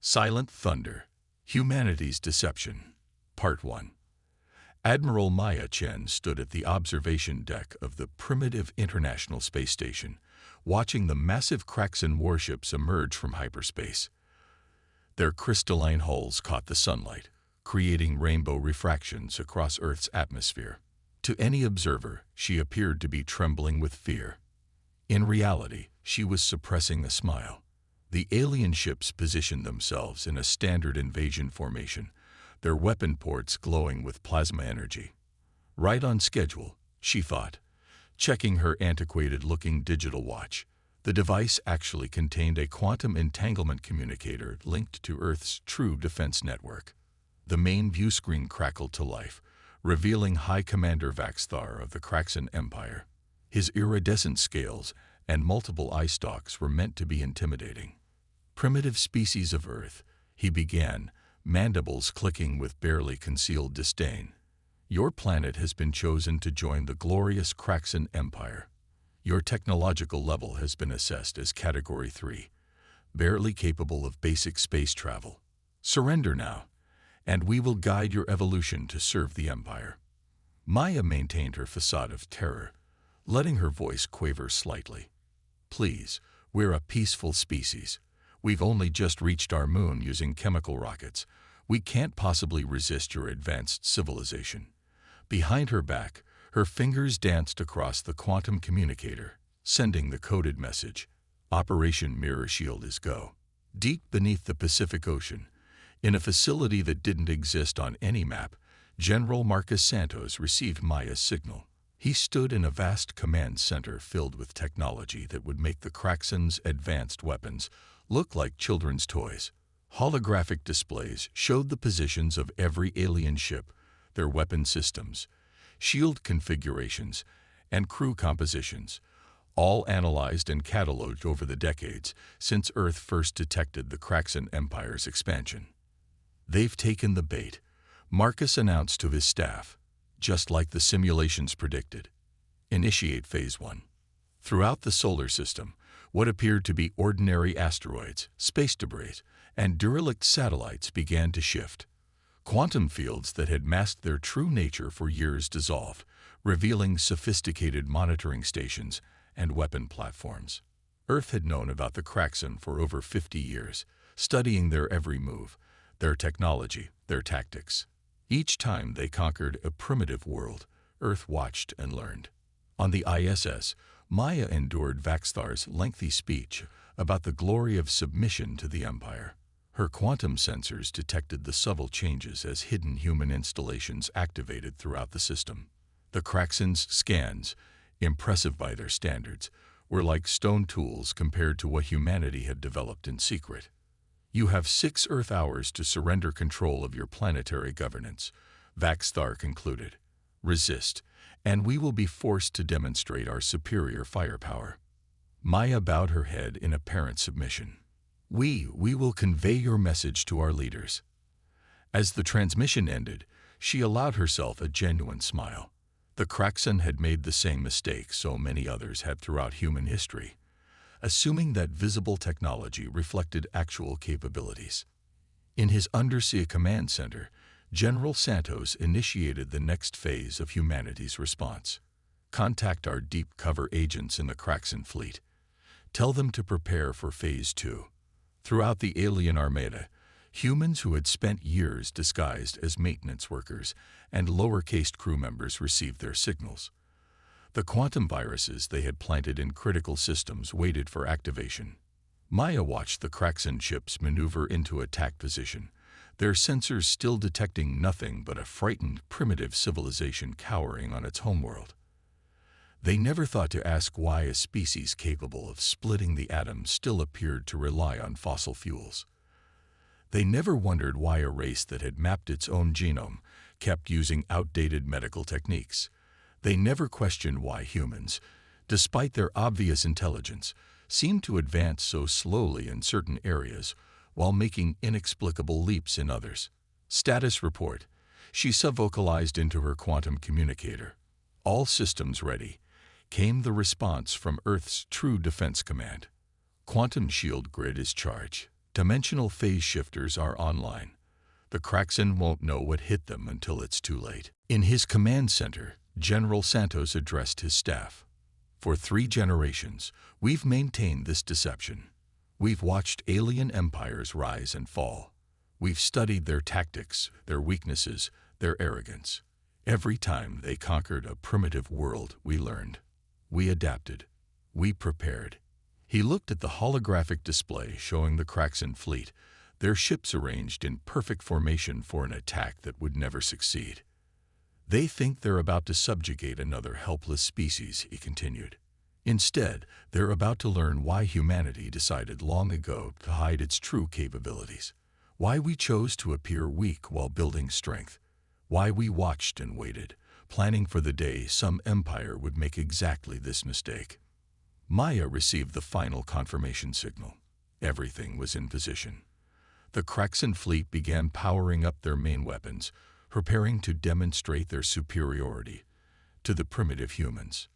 Silent Thunder, Humanity's Deception, Part 1. Admiral Maya Chen stood at the observation deck of the primitive International Space Station, watching the massive Kraxan warships emerge from hyperspace. Their crystalline hulls caught the sunlight, creating rainbow refractions across Earth's atmosphere. To any observer, she appeared to be trembling with fear. In reality, she was suppressing a smile. The alien ships positioned themselves in a standard invasion formation, their weapon ports glowing with plasma energy. Right on schedule, she thought, checking her antiquated-looking digital watch. The device actually contained a quantum entanglement communicator linked to Earth's true defense network. The main view screen crackled to life, revealing High Commander Vaxthar of the Kraxan Empire. His iridescent scales and multiple eye stalks were meant to be intimidating. "Primitive species of Earth," he began, mandibles clicking with barely concealed disdain. "Your planet has been chosen to join the glorious Kraxan Empire. Your technological level has been assessed as Category 3, barely capable of basic space travel. Surrender now, and we will guide your evolution to serve the Empire." Maya maintained her facade of terror, letting her voice quaver slightly. "Please, we're a peaceful species. We've only just reached our moon using chemical rockets. We can't possibly resist your advanced civilization." Behind her back, her fingers danced across the quantum communicator, sending the coded message, "Operation Mirror Shield is go." Deep beneath the Pacific Ocean, in a facility that didn't exist on any map, General Marcus Santos received Maya's signal. He stood in a vast command center filled with technology that would make the Kraxans' advanced weapons look like children's toys. Holographic displays showed the positions of every alien ship, their weapon systems, shield configurations, and crew compositions, all analyzed and cataloged over the decades since Earth first detected the Kraxan Empire's expansion. "They've taken the bait," Marcus announced to his staff, just like the simulations predicted. "Initiate Phase 1. Throughout the solar system, what appeared to be ordinary asteroids, space debris, and derelict satellites began to shift. Quantum fields that had masked their true nature for years dissolved, revealing sophisticated monitoring stations and weapon platforms. Earth had known about the Kraxan for over 50 years, studying their every move, their technology, their tactics. Each time they conquered a primitive world, Earth watched and learned. On the ISS, Maya endured Vaxthar's lengthy speech about the glory of submission to the Empire. Her quantum sensors detected the subtle changes as hidden human installations activated throughout the system. The Kraxans' scans, impressive by their standards, were like stone tools compared to what humanity had developed in secret. "You have 6 Earth hours to surrender control of your planetary governance," Vaxthar concluded. "Resist, and we will be forced to demonstrate our superior firepower." Maya bowed her head in apparent submission. We will convey your message to our leaders." As the transmission ended, she allowed herself a genuine smile. The Kraxan had made the same mistake so many others had throughout human history, assuming that visible technology reflected actual capabilities. In his undersea command center, General Santos initiated the next phase of humanity's response. "Contact our deep cover agents in the Kraxan fleet. Tell them to prepare for Phase 2. Throughout the alien armada, humans who had spent years disguised as maintenance workers and lower-caste crew members received their signals. The quantum viruses they had planted in critical systems waited for activation." Maya watched the Kraxan ships maneuver into attack position, their sensors still detecting nothing but a frightened, primitive civilization cowering on its homeworld. They never thought to ask why a species capable of splitting the atom still appeared to rely on fossil fuels. They never wondered why a race that had mapped its own genome kept using outdated medical techniques. They never questioned why humans, despite their obvious intelligence, seemed to advance so slowly in certain areas while making inexplicable leaps in others. "Status report," she subvocalized into her quantum communicator. "All systems ready," came the response from Earth's True Defense Command. "Quantum shield grid is charged. Dimensional phase shifters are online. The Kraxan won't know what hit them until it's too late. In his command center, General Santos addressed his staff. For 3 generations, we've maintained this deception. We've watched alien empires rise and fall. We've studied their tactics, their weaknesses, their arrogance. Every time they conquered a primitive world, we learned. We adapted. We prepared. He looked at the holographic display showing the Kraxan fleet, their ships arranged in perfect formation for an attack that would never succeed. They think they're about to subjugate another helpless species, he continued. Instead, they're about to learn why humanity decided long ago to hide its true capabilities, why we chose to appear weak while building strength, why we watched and waited, planning for the day some empire would make exactly this mistake. Maya received the final confirmation signal. Everything was in position. The Kraxan fleet began powering up their main weapons, preparing to demonstrate their superiority to the primitive humans.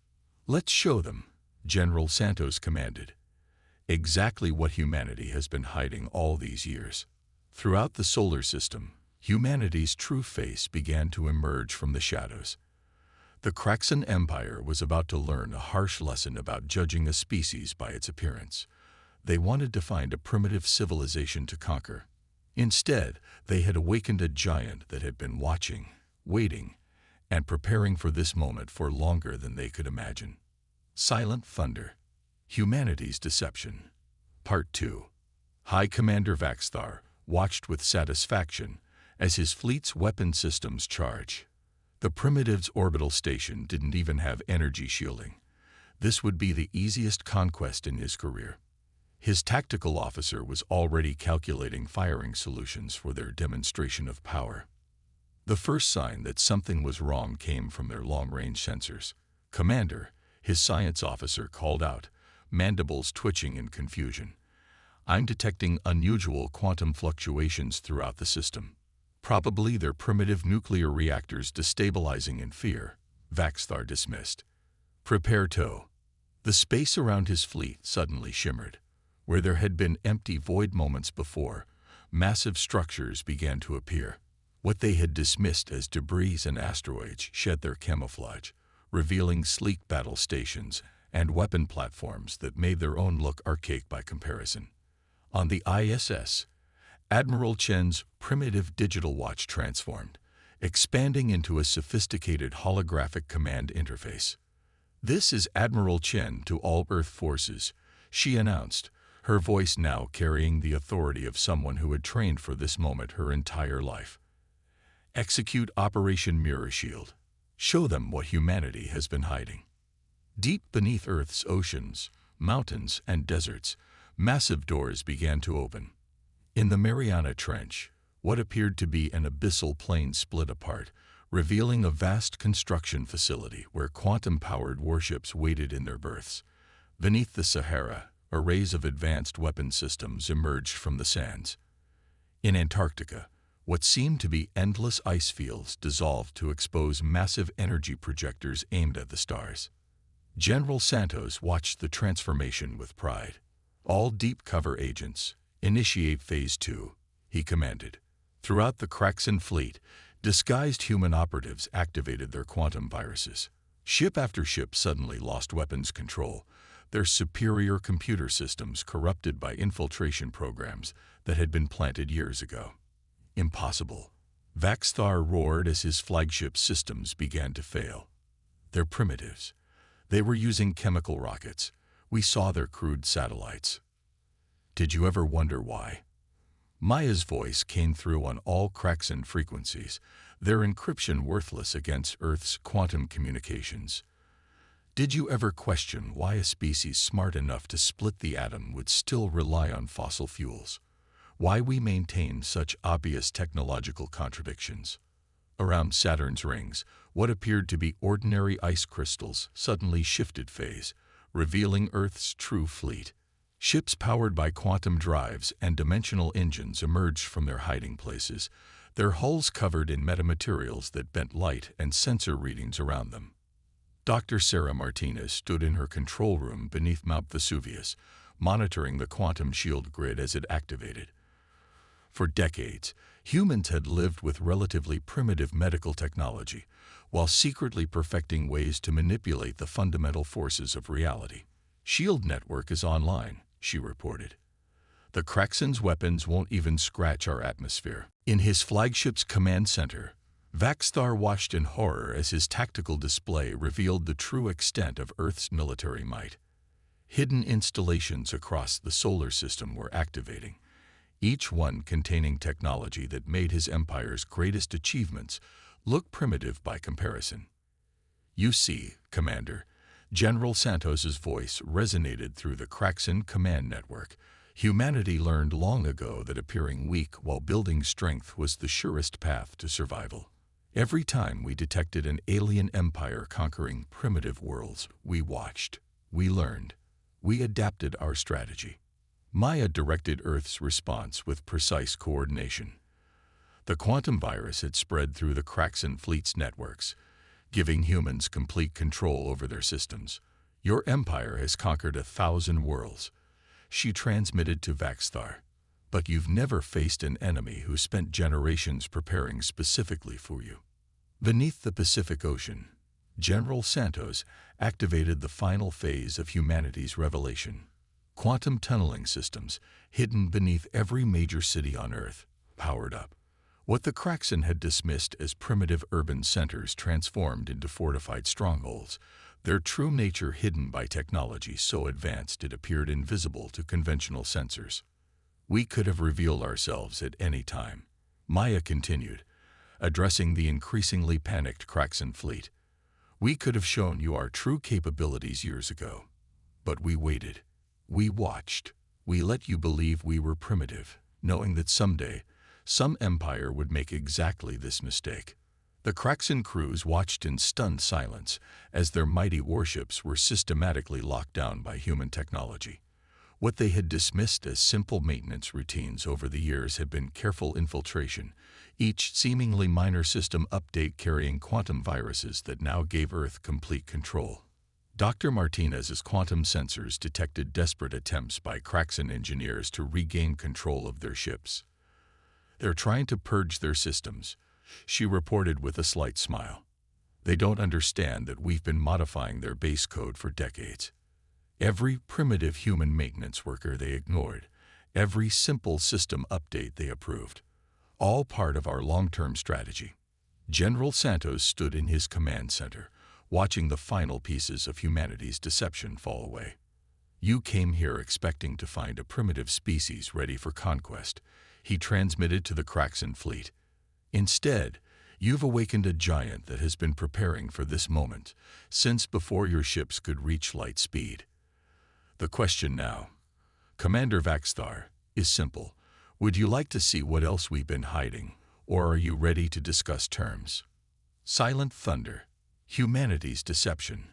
Let's show them, General Santos commanded. Exactly what humanity has been hiding all these years. Throughout the solar system, humanity's true face began to emerge from the shadows. The Kraxan Empire was about to learn a harsh lesson about judging a species by its appearance. They wanted to find a primitive civilization to conquer. Instead, they had awakened a giant that had been watching, waiting, and preparing for this moment for longer than they could imagine. Silent Thunder. Humanity's Deception. Part 2. High Commander Vaxthar watched with satisfaction as his fleet's weapon systems charge. The primitive's orbital station didn't even have energy shielding. This would be the easiest conquest in his career. His tactical officer was already calculating firing solutions for their demonstration of power. The first sign that something was wrong came from their long-range sensors. "Commander," his science officer called out, mandibles twitching in confusion. "I'm detecting unusual quantum fluctuations throughout the system. Probably their primitive nuclear reactors destabilizing in fear," Vaxthar dismissed. "Prepare tow." The space around his fleet suddenly shimmered. Where there had been empty void moments before, massive structures began to appear. What they had dismissed as debris and asteroids shed their camouflage, revealing sleek battle stations and weapon platforms that made their own look archaic by comparison. On the ISS, Admiral Chen's primitive digital watch transformed, expanding into a sophisticated holographic command interface. "This is Admiral Chen to all Earth forces," she announced, her voice now carrying the authority of someone who had trained for this moment her entire life. "Execute Operation Mirror Shield. Show them what humanity has been hiding." Deep beneath Earth's oceans, mountains, and deserts, massive doors began to open. In the Mariana Trench, what appeared to be an abyssal plain split apart, revealing a vast construction facility where quantum-powered warships waited in their berths. Beneath the Sahara, arrays of advanced weapon systems emerged from the sands. In Antarctica, what seemed to be endless ice fields dissolved to expose massive energy projectors aimed at the stars. General Santos watched the transformation with pride. "All deep cover agents, initiate Phase 2, he commanded. Throughout the Kraxan fleet, disguised human operatives activated their quantum viruses. Ship after ship suddenly lost weapons control, their superior computer systems corrupted by infiltration programs that had been planted years ago. "Impossible," Vaxthar roared as his flagship systems began to fail. "They're primitives. They were using chemical rockets. We saw their crude satellites." "Did you ever wonder why?" Maya's voice came through on all Kraxan frequencies, their encryption worthless against Earth's quantum communications. "Did you ever question why a species smart enough to split the atom would still rely on fossil fuels? Why we maintain such obvious technological contradictions?" Around Saturn's rings, what appeared to be ordinary ice crystals suddenly shifted phase, revealing Earth's true fleet. Ships powered by quantum drives and dimensional engines emerged from their hiding places, their hulls covered in metamaterials that bent light and sensor readings around them. Dr. Sarah Martinez stood in her control room beneath Mount Vesuvius, monitoring the quantum shield grid as it activated. For decades, humans had lived with relatively primitive medical technology, while secretly perfecting ways to manipulate the fundamental forces of reality. "Shield network is online," she reported. "The Kraxen's weapons won't even scratch our atmosphere." In his flagship's command center, Vaxthar watched in horror as his tactical display revealed the true extent of Earth's military might. Hidden installations across the solar system were activating, each one containing technology that made his empire's greatest achievements look primitive by comparison. "You see, Commander," General Santos's voice resonated through the Kraxen command network. "Humanity learned long ago that appearing weak while building strength was the surest path to survival. Every time we detected an alien empire conquering primitive worlds, we watched, we learned, we adapted our strategy." Maya directed Earth's response with precise coordination. The quantum virus had spread through the Kraxen fleet's networks, giving humans complete control over their systems. "Your empire has conquered 1,000 worlds," she transmitted to Vaxthar, "but you've never faced an enemy who spent generations preparing specifically for you." Beneath the Pacific Ocean, General Santos activated the final phase of humanity's revelation. Quantum tunneling systems, hidden beneath every major city on Earth, powered up. What the Kraxen had dismissed as primitive urban centers transformed into fortified strongholds, their true nature hidden by technology so advanced it appeared invisible to conventional sensors. "We could have revealed ourselves at any time," Maya continued, addressing the increasingly panicked Kraxen fleet. "We could have shown you our true capabilities years ago. But we waited. We watched. We let you believe we were primitive, knowing that someday, some empire would make exactly this mistake." The Kraxen crews watched in stunned silence as their mighty warships were systematically locked down by human technology. What they had dismissed as simple maintenance routines over the years had been careful infiltration, each seemingly minor system update carrying quantum viruses that now gave Earth complete control. Dr. Martinez's quantum sensors detected desperate attempts by Kraxen engineers to regain control of their ships. "They're trying to purge their systems," she reported with a slight smile. "They don't understand that we've been modifying their base code for decades. Every primitive human maintenance worker they ignored, every simple system update they approved, all part of our long-term strategy." General Santos stood in his command center, watching the final pieces of humanity's deception fall away. "You came here expecting to find a primitive species ready for conquest," he transmitted to the Kraxen fleet. "Instead, you've awakened a giant that has been preparing for this moment since before your ships could reach light speed." The question now, Commander Vaxthar, is simple. Would you like to see what else we've been hiding, or are you ready to discuss terms? Silent Thunder, Humanity's Deception,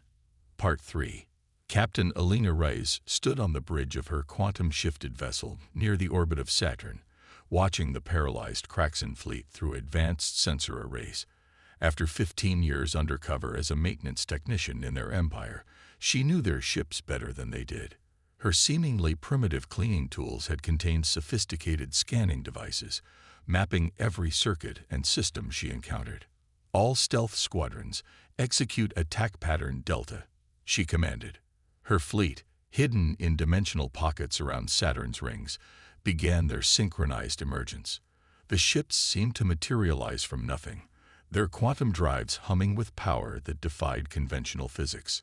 Part 3. Captain Alina Reyes stood on the bridge of her quantum-shifted vessel near the orbit of Saturn, watching the paralyzed Kraxen fleet through advanced sensor arrays. After 15 years undercover as a maintenance technician in their empire, she knew their ships better than they did. Her seemingly primitive cleaning tools had contained sophisticated scanning devices, mapping every circuit and system she encountered. "All stealth squadrons, execute attack pattern Delta," she commanded. Her fleet, hidden in dimensional pockets around Saturn's rings, began their synchronized emergence. The ships seemed to materialize from nothing, their quantum drives humming with power that defied conventional physics.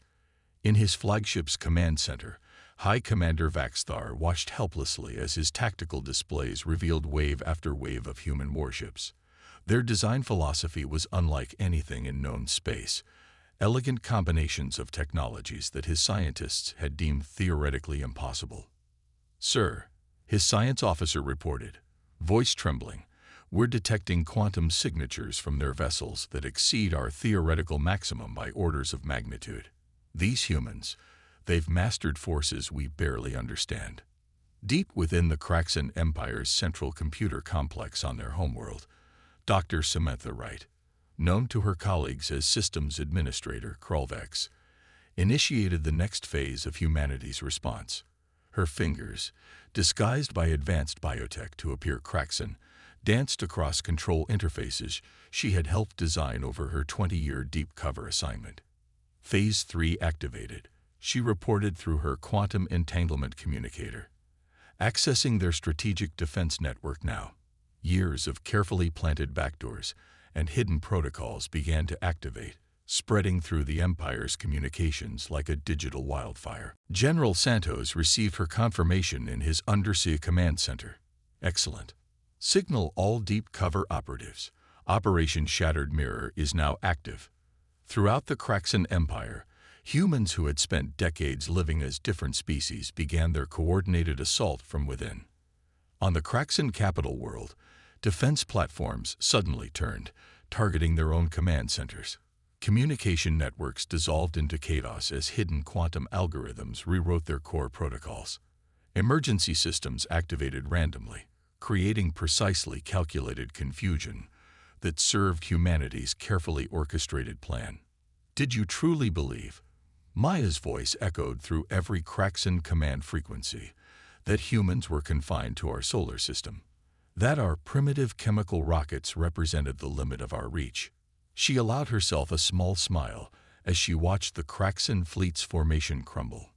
In his flagship's command center, High Commander Vaxthar watched helplessly as his tactical displays revealed wave after wave of human warships. Their design philosophy was unlike anything in known space, elegant combinations of technologies that his scientists had deemed theoretically impossible. "Sir," his science officer reported, voice trembling, "we're detecting quantum signatures from their vessels that exceed our theoretical maximum by orders of magnitude. These humans, they've mastered forces we barely understand." Deep within the Kraxen Empire's central computer complex on their homeworld, Dr. Samantha Wright, known to her colleagues as Systems Administrator Krolvex, initiated the next phase of humanity's response. Her fingers, disguised by advanced biotech to appear Kraxan, danced across control interfaces she had helped design over her 20-year deep cover assignment. Phase 3 activated, she reported through her quantum entanglement communicator. Accessing their strategic defense network now, years of carefully planted backdoors and hidden protocols began to activate, spreading through the Empire's communications like a digital wildfire. General Santos received her confirmation in his undersea command center. Excellent. Signal all deep cover operatives. Operation Shattered Mirror is now active. Throughout the Kraxan Empire, humans who had spent decades living as different species began their coordinated assault from within. On the Kraxan capital world, defense platforms suddenly turned, targeting their own command centers. Communication networks dissolved into chaos as hidden quantum algorithms rewrote their core protocols. Emergency systems activated randomly, creating precisely calculated confusion that served humanity's carefully orchestrated plan. Did you truly believe? Maya's voice echoed through every Kraxan command frequency that humans were confined to our solar system, that our primitive chemical rockets represented the limit of our reach. She allowed herself a small smile as she watched the Kraxan fleet's formation crumble.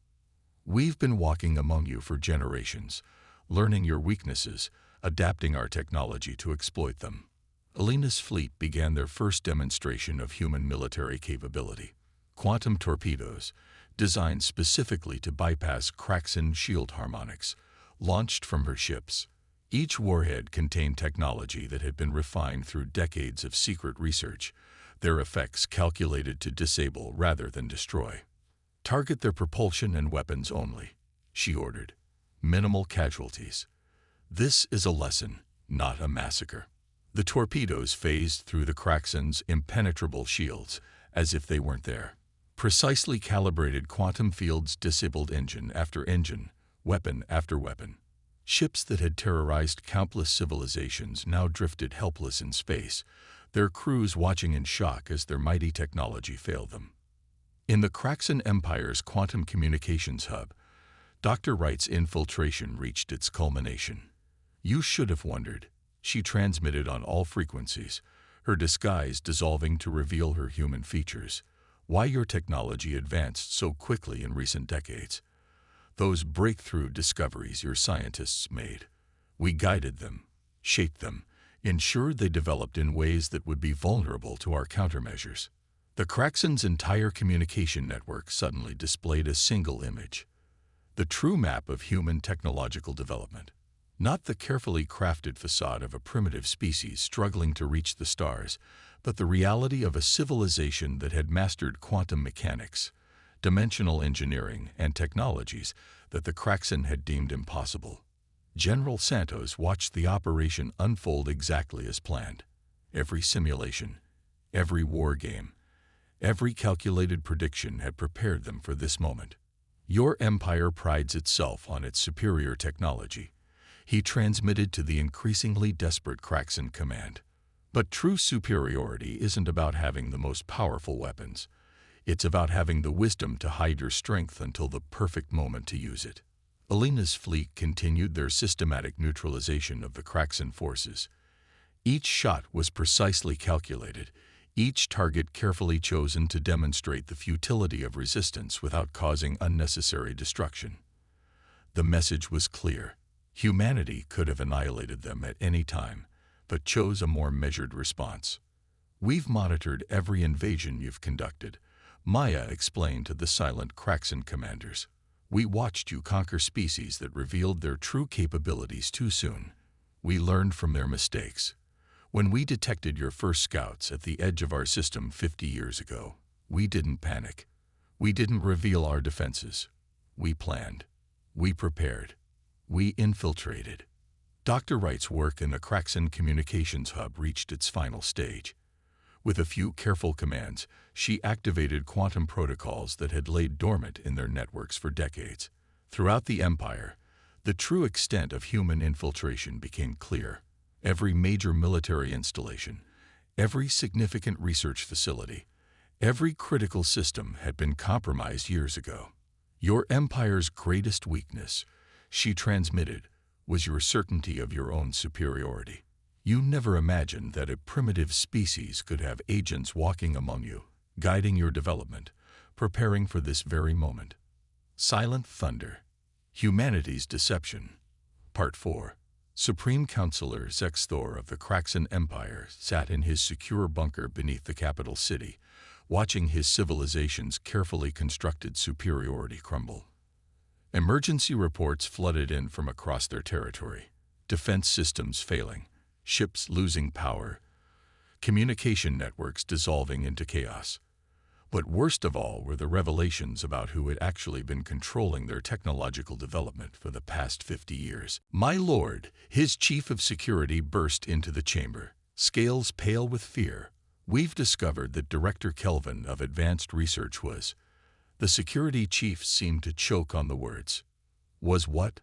We've been walking among you for generations, learning your weaknesses, adapting our technology to exploit them. Alina's fleet began their first demonstration of human military capability. Quantum torpedoes, designed specifically to bypass Kraxan shield harmonics, launched from her ships. Each warhead contained technology that had been refined through decades of secret research, their effects calculated to disable rather than destroy. Target their propulsion and weapons only, she ordered. Minimal casualties. This is a lesson, not a massacre. The torpedoes phased through the Kraxan's impenetrable shields as if they weren't there. Precisely calibrated quantum fields disabled engine after engine, weapon after weapon. Ships that had terrorized countless civilizations now drifted helpless in space, their crews watching in shock as their mighty technology failed them. In the Kraxan Empire's quantum communications hub, Dr. Wright's infiltration reached its culmination. You should have wondered. She transmitted on all frequencies, her disguise dissolving to reveal her human features. Why your technology advanced so quickly in recent decades. Those breakthrough discoveries your scientists made. We guided them, shaped them, ensured they developed in ways that would be vulnerable to our countermeasures. The Kraxan's entire communication network suddenly displayed a single image. The true map of human technological development. Not the carefully crafted facade of a primitive species struggling to reach the stars, but the reality of a civilization that had mastered quantum mechanics, dimensional engineering, and technologies that the Kraxan had deemed impossible. General Santos watched the operation unfold exactly as planned. Every simulation, every war game, every calculated prediction had prepared them for this moment. Your empire prides itself on its superior technology, he transmitted to the increasingly desperate Kraxan command. But true superiority isn't about having the most powerful weapons. It's about having the wisdom to hide your strength until the perfect moment to use it. Alina's fleet continued their systematic neutralization of the Kraxan forces. Each shot was precisely calculated, each target carefully chosen to demonstrate the futility of resistance without causing unnecessary destruction. The message was clear. Humanity could have annihilated them at any time, but chose a more measured response. We've monitored every invasion you've conducted, Maya explained to the silent Kraxan commanders. We watched you conquer species that revealed their true capabilities too soon. We learned from their mistakes. When we detected your first scouts at the edge of our system 50 years ago, we didn't panic. We didn't reveal our defenses. We planned. We prepared. We infiltrated. Dr. Wright's work in the Kraxan Communications Hub reached its final stage. With a few careful commands, she activated quantum protocols that had laid dormant in their networks for decades. Throughout the Empire, the true extent of human infiltration became clear. Every major military installation, every significant research facility, every critical system had been compromised years ago. Your empire's greatest weakness, she transmitted, was your certainty of your own superiority. You never imagined that a primitive species could have agents walking among you, guiding your development, preparing for this very moment. Silent Thunder, Humanity's Deception, Part 4. Supreme Counselor Zexthor of the Kraxan Empire sat in his secure bunker beneath the capital city, watching his civilization's carefully constructed superiority crumble. Emergency reports flooded in from across their territory, defense systems failing, ships losing power, communication networks dissolving into chaos. But worst of all were the revelations about who had actually been controlling their technological development for the past 50 years. My lord, his chief of security burst into the chamber, scales pale with fear. We've discovered that Director Kelvin of Advanced Research was... The security chief seemed to choke on the words. Was what?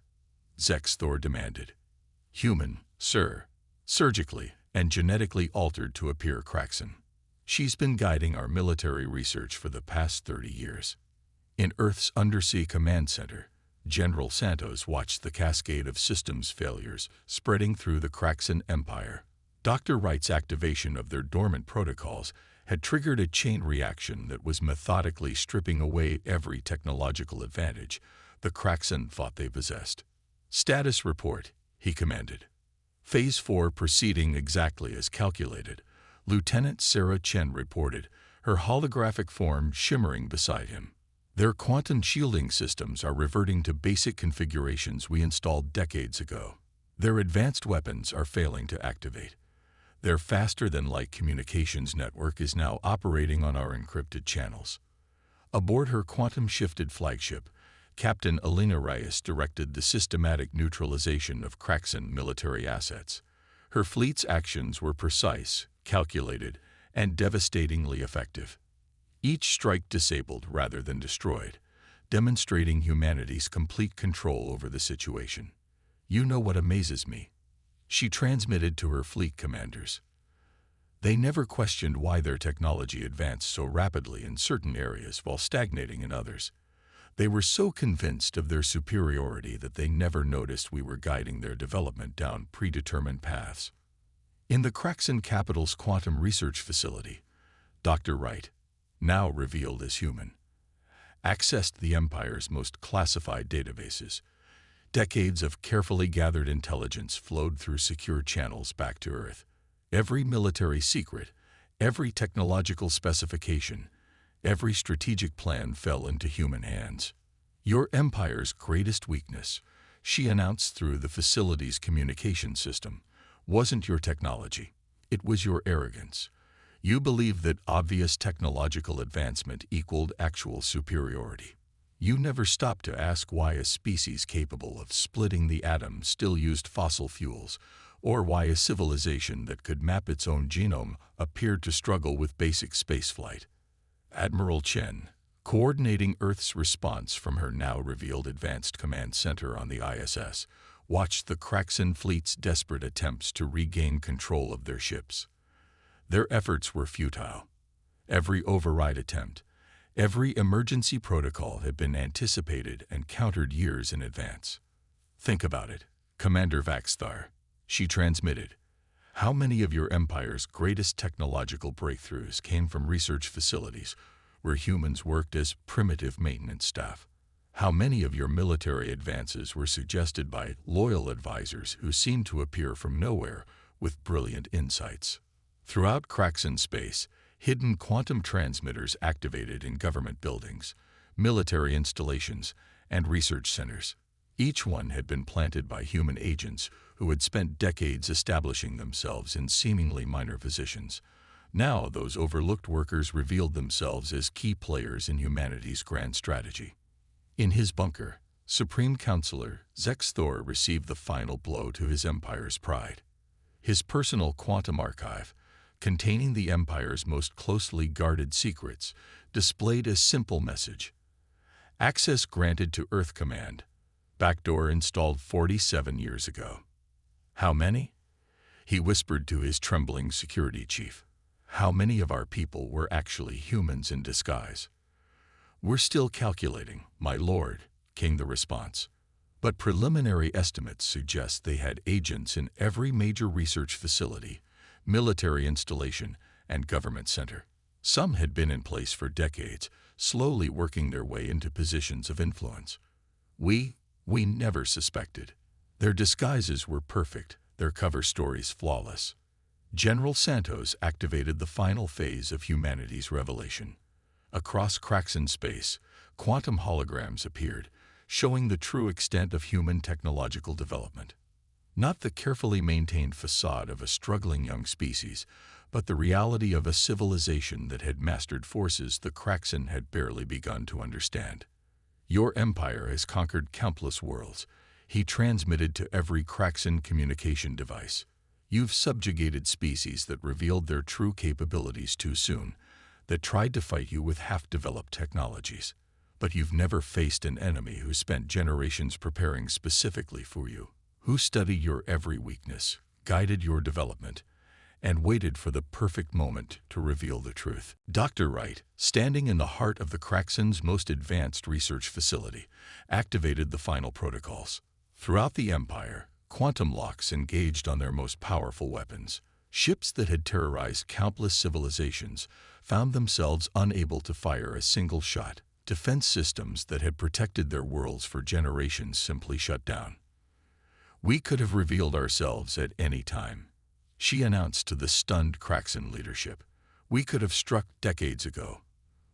Zexthor demanded. Human, sir. Surgically and genetically altered to appear Kraxan. She's been guiding our military research for the past 30 years. In Earth's Undersea Command Center, General Santos watched the cascade of systems failures spreading through the Kraxan Empire. Dr. Wright's activation of their dormant protocols had triggered a chain reaction that was methodically stripping away every technological advantage the Kraxan thought they possessed. Status report, he commanded. Phase 4 proceeding exactly as calculated. Lieutenant Sarah Chen reported, her holographic form shimmering beside him. Their quantum shielding systems are reverting to basic configurations we installed decades ago. Their advanced weapons are failing to activate. Their faster-than-light communications network is now operating on our encrypted channels. Aboard her quantum-shifted flagship, Captain Alina Reyes directed the systematic neutralization of Kraxan military assets. Her fleet's actions were precise, calculated, and devastatingly effective. Each strike disabled rather than destroyed, demonstrating humanity's complete control over the situation. You know what amazes me? She transmitted to her fleet commanders. They never questioned why their technology advanced so rapidly in certain areas while stagnating in others. They were so convinced of their superiority that they never noticed we were guiding their development down predetermined paths. In the Kraxan capital's quantum research facility, Dr. Wright, now revealed as human, accessed the Empire's most classified databases. Decades of carefully gathered intelligence flowed through secure channels back to Earth. Every military secret, every technological specification, every strategic plan fell into human hands. Your Empire's greatest weakness, she announced through the facility's communication system, wasn't your technology. It was your arrogance. You believed that obvious technological advancement equaled actual superiority. You never stopped to ask why a species capable of splitting the atom still used fossil fuels, or why a civilization that could map its own genome appeared to struggle with basic spaceflight. Admiral Chen, coordinating Earth's response from her now-revealed Advanced Command Center on the ISS, watched the Kraxan fleet's desperate attempts to regain control of their ships. Their efforts were futile. Every override attempt, every emergency protocol had been anticipated and countered years in advance. Think about it, Commander Vaxthar, she transmitted. How many of your Empire's greatest technological breakthroughs came from research facilities where humans worked as primitive maintenance staff? How many of your military advances were suggested by loyal advisors who seemed to appear from nowhere with brilliant insights? Throughout Kraxan space, hidden quantum transmitters activated in government buildings, military installations, and research centers. Each one had been planted by human agents who had spent decades establishing themselves in seemingly minor positions. Now those overlooked workers revealed themselves as key players in humanity's grand strategy. In his bunker, Supreme Counselor Zexthor received the final blow to his Empire's pride. His personal quantum archive, containing the Empire's most closely guarded secrets, displayed a simple message. Access granted to Earth Command. Backdoor installed 47 years ago. How many? He whispered to his trembling security chief. How many of our people were actually humans in disguise? We're still calculating, my lord, came the response. But preliminary estimates suggest they had agents in every major research facility, military installation, and government center. Some had been in place for decades, slowly working their way into positions of influence. We never suspected. Their disguises were perfect, their cover stories flawless. General Santos activated the final phase of humanity's revelation. Across cracks in space, quantum holograms appeared, showing the true extent of human technological development. Not the carefully maintained facade of a struggling young species, but the reality of a civilization that had mastered forces the Kraxan had barely begun to understand. Your empire has conquered countless worlds, he transmitted to every Kraxan communication device. You've subjugated species that revealed their true capabilities too soon, that tried to fight you with half-developed technologies. But you've never faced an enemy who spent generations preparing specifically for you, who studied your every weakness, guided your development, and waited for the perfect moment to reveal the truth. Dr. Wright, standing in the heart of the Kraxan's most advanced research facility, activated the final protocols. Throughout the Empire, quantum locks engaged on their most powerful weapons. Ships that had terrorized countless civilizations found themselves unable to fire a single shot. Defense systems that had protected their worlds for generations simply shut down. We could have revealed ourselves at any time, she announced to the stunned Kraxan leadership. We could have struck decades ago.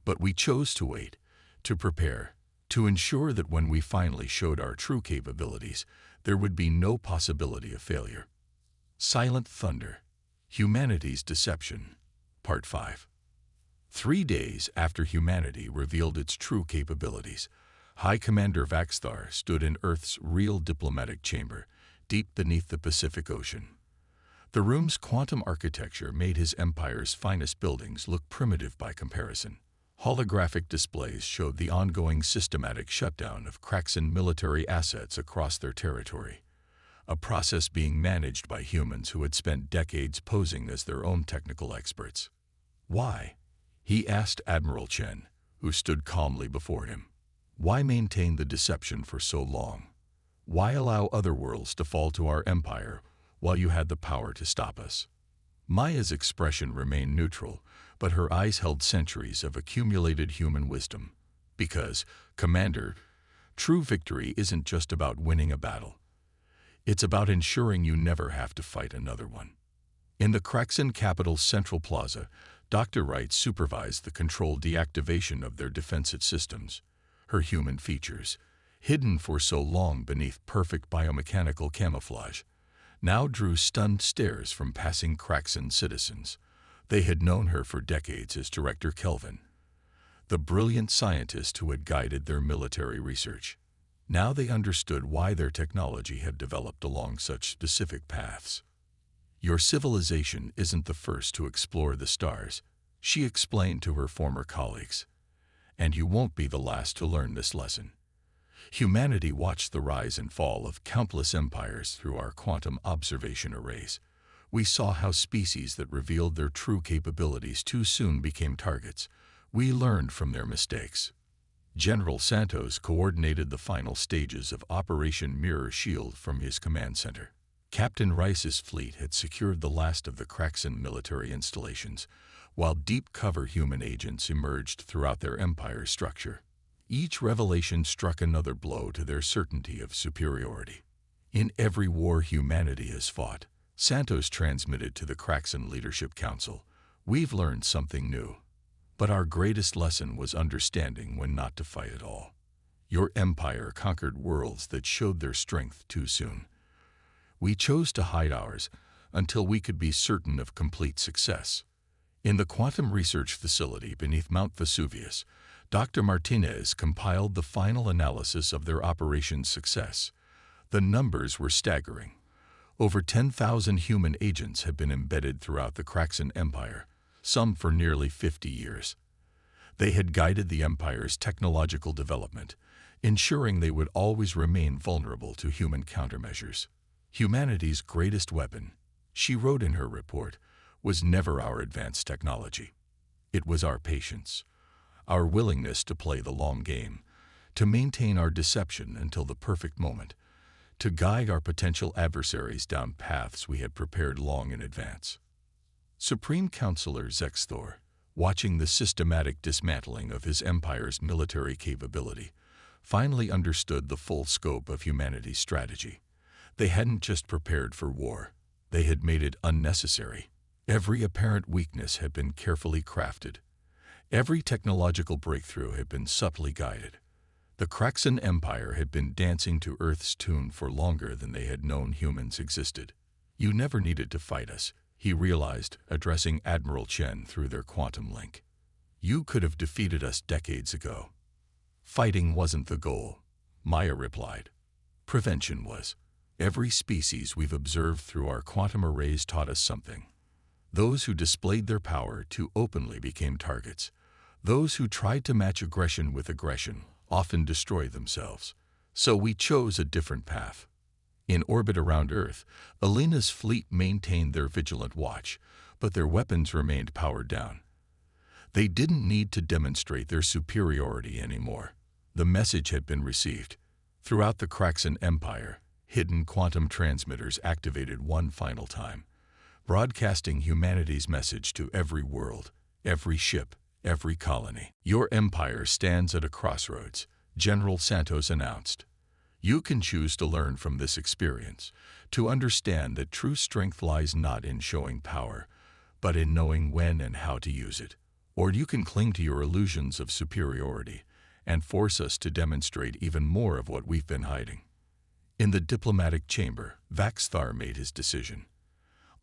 But we chose to wait, to prepare, to ensure that when we finally showed our true capabilities, there would be no possibility of failure. Silent Thunder, Humanity's Deception, Part 5. 3 days after humanity revealed its true capabilities, High Commander Vaxthar stood in Earth's real diplomatic chamber, deep beneath the Pacific Ocean. The room's quantum architecture made his empire's finest buildings look primitive by comparison. Holographic displays showed the ongoing systematic shutdown of Kraxan military assets across their territory, a process being managed by humans who had spent decades posing as their own technical experts. Why? He asked Admiral Chen, who stood calmly before him. Why maintain the deception for so long? Why allow other worlds to fall to our empire while you had the power to stop us? Maya's expression remained neutral, but her eyes held centuries of accumulated human wisdom. Because, Commander, true victory isn't just about winning a battle. It's about ensuring you never have to fight another one. In the Kraxan capital's central plaza, Dr. Wright supervised the controlled deactivation of their defensive systems. Her human features, hidden for so long beneath perfect biomechanical camouflage, now drew stunned stares from passing Kraxan citizens. They had known her for decades as Director Kelvin, the brilliant scientist who had guided their military research. Now they understood why their technology had developed along such specific paths. Your civilization isn't the first to explore the stars, she explained to her former colleagues. And you won't be the last to learn this lesson. Humanity watched the rise and fall of countless empires through our quantum observation arrays. We saw how species that revealed their true capabilities too soon became targets. We learned from their mistakes. General Santos coordinated the final stages of Operation Mirror Shield from his command center. Captain Rice's fleet had secured the last of the Kraxan military installations, while deep-cover human agents emerged throughout their empire's structure. Each revelation struck another blow to their certainty of superiority. In every war humanity has fought, Santos transmitted to the Kraxan Leadership Council, we've learned something new. But our greatest lesson was understanding when not to fight at all. Your empire conquered worlds that showed their strength too soon. We chose to hide ours until we could be certain of complete success. In the quantum research facility beneath Mount Vesuvius, Dr. Martinez compiled the final analysis of their operation's success. The numbers were staggering. Over 10,000 human agents had been embedded throughout the Kraxan Empire, some for nearly 50 years. They had guided the Empire's technological development, ensuring they would always remain vulnerable to human countermeasures. Humanity's greatest weapon, she wrote in her report, was never our advanced technology. It was our patience, our willingness to play the long game, to maintain our deception until the perfect moment, to guide our potential adversaries down paths we had prepared long in advance. Supreme Counselor Zexthor, watching the systematic dismantling of his empire's military capability, finally understood the full scope of humanity's strategy. They hadn't just prepared for war, they had made it unnecessary. Every apparent weakness had been carefully crafted. Every technological breakthrough had been subtly guided. The Kraxan Empire had been dancing to Earth's tune for longer than they had known humans existed. You never needed to fight us, he realized, addressing Admiral Chen through their quantum link. You could have defeated us decades ago. Fighting wasn't the goal, Maya replied. Prevention was. Every species we've observed through our quantum arrays taught us something. Those who displayed their power too openly became targets. Those who tried to match aggression with aggression often destroyed themselves. So we chose a different path. In orbit around Earth, Alina's fleet maintained their vigilant watch, but their weapons remained powered down. They didn't need to demonstrate their superiority anymore. The message had been received. Throughout the Kraxan Empire, hidden quantum transmitters activated one final time, broadcasting humanity's message to every world, every ship, every colony. Your empire stands at a crossroads, General Santos announced. You can choose to learn from this experience, to understand that true strength lies not in showing power, but in knowing when and how to use it. Or you can cling to your illusions of superiority and force us to demonstrate even more of what we've been hiding. In the diplomatic chamber, Vaxthar made his decision.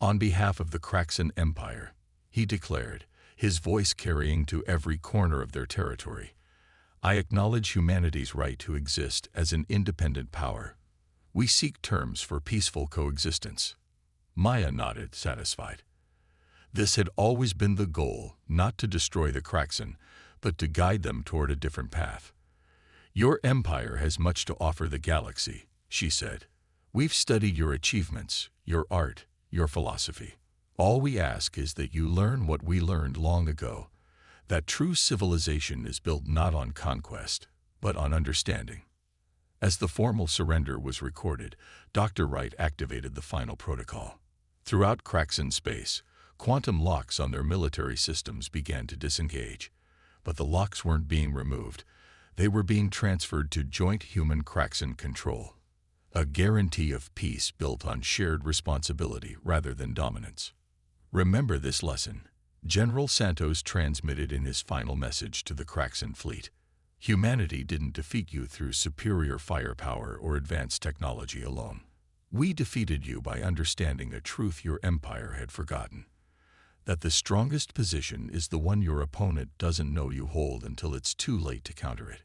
On behalf of the Kraxan Empire, he declared, his voice carrying to every corner of their territory, I acknowledge humanity's right to exist as an independent power. We seek terms for peaceful coexistence. Maya nodded, satisfied. This had always been the goal, not to destroy the Kraxan, but to guide them toward a different path. Your empire has much to offer the galaxy, she said. We've studied your achievements, your art, your philosophy. All we ask is that you learn what we learned long ago, that true civilization is built not on conquest, but on understanding. As the formal surrender was recorded, Dr. Wright activated the final protocol. Throughout Kraxan space, quantum locks on their military systems began to disengage. But the locks weren't being removed. They were being transferred to joint human-Kraxan control, a guarantee of peace built on shared responsibility rather than dominance. Remember this lesson, General Santos transmitted in his final message to the Kraxan fleet. Humanity didn't defeat you through superior firepower or advanced technology alone. We defeated you by understanding a truth your empire had forgotten, that the strongest position is the one your opponent doesn't know you hold until it's too late to counter it.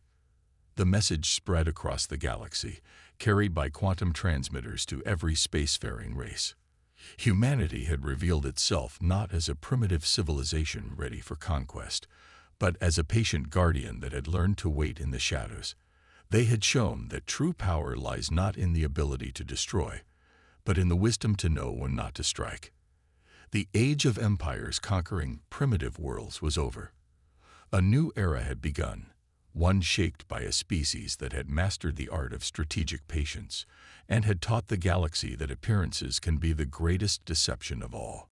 The message spread across the galaxy, carried by quantum transmitters to every spacefaring race. Humanity had revealed itself not as a primitive civilization ready for conquest, but as a patient guardian that had learned to wait in the shadows. They had shown that true power lies not in the ability to destroy, but in the wisdom to know when not to strike. The age of empires conquering primitive worlds was over. A new era had begun, one shaped by a species that had mastered the art of strategic patience and had taught the galaxy that appearances can be the greatest deception of all.